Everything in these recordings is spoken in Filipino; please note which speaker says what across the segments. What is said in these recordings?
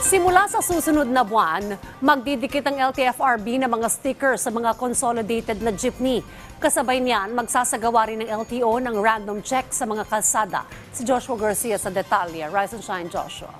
Speaker 1: Simula sa susunod na buwan, magdidikit ang LTFRB ng mga sticker sa mga consolidated na jeepney. Kasabay niyan, magsasagawa rin ng LTO ng random check sa mga kalsada. Si Joshua Garcia sa detalye. Rise and shine, Joshua.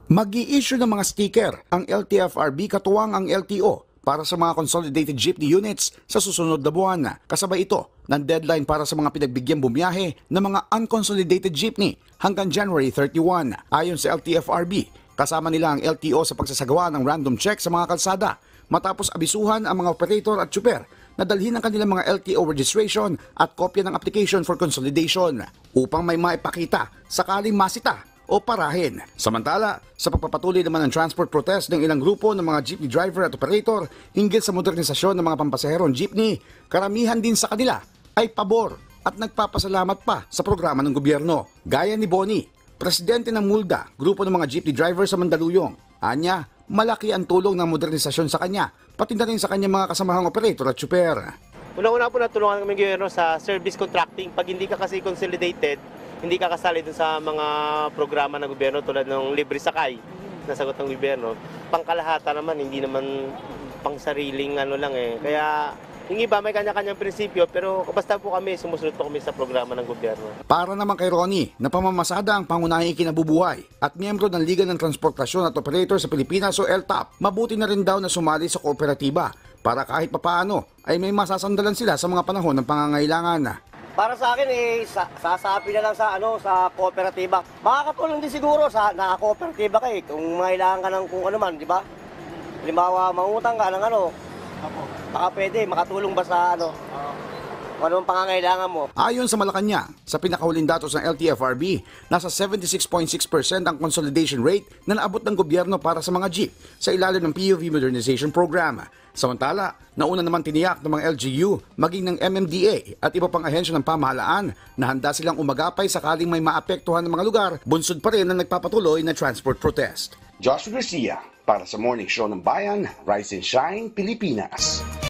Speaker 2: Mag-i-issue ng mga sticker ang LTFRB katuwang ang LTO para sa mga consolidated jeepney units sa susunod na buwan. Kasabay ito ng deadline para sa mga pinagbigyan bumiyahe ng mga unconsolidated jeepney hanggang January 31. Ayon sa LTFRB, kasama nila ang LTO sa pagsasagawa ng random check sa mga kalsada matapos abisuhan ang mga operator at tsuper na dalhin ang kanilang mga LTO registration at kopya ng application for consolidation upang may maipakita sakaling masita o parahin. Samantala, sa pagpapatuloy naman ng transport protest ng ilang grupo ng mga jeepney driver at operator hinggil sa modernisasyon ng mga pampasaherong jeepney, karamihan din sa kanila ay pabor at nagpapasalamat pa sa programa ng gobyerno. Gaya ni Bonnie, presidente ng MULDA, grupo ng mga jeepney driver sa Mandaluyong. Anya, malaki ang tulong ng modernisasyon sa kanya, pati na rin sa kanyang mga kasamahang operator at tsuper.
Speaker 3: Una-una po natulungan kami ng gobyerno sa service contracting. Pag hindi ka kasi consolidated, hindi ka kasali dun sa mga programa ng gobyerno tulad ng libre sakay na sagot ng gobyerno. Pangkalahatan naman, hindi naman pang sariling lang eh. Kaya yung iba may kanya-kanyang prinsipyo pero basta po kami, sumusunod po kami sa programa ng gobyerno.
Speaker 2: Para naman kay Ronnie, na pamamasada ang pangunahing kinabubuhay at miyembro ng Liga ng Transportasyon at Operator sa Pilipinas o LTAP, mabuti na rin daw na sumali sa kooperatiba para kahit papaano ay may masasandalan sila sa mga panahon ng pangangailangan.
Speaker 4: Para sa akin sasapi na lang sa sa kooperatiba. Makakatulong din siguro sa kooperatiba kay kung mailangan ka ng kung ano man, di ba? Halimbawa, mangutang ka ng baka pwede makatulong ba sa anong pangangailangan mo.
Speaker 2: Ayon sa Malacanang, sa pinakahuling datos ng LTFRB, nasa 76.6% ang consolidation rate na naabot ng gobyerno para sa mga jeep sa ilalim ng PUV Modernization Program. Samantala, nauna naman tiniyak ng mga LGU, maging ng MMDA at iba pang ahensya ng pamahalaan na handa silang umagapay sakaling may maapektuhan ng mga lugar, bunsod pa rin ang nagpapatuloy na transport protest.
Speaker 5: Joshua Garcia para sa Morning Show ng Bayan, Rise and Shine, Pilipinas.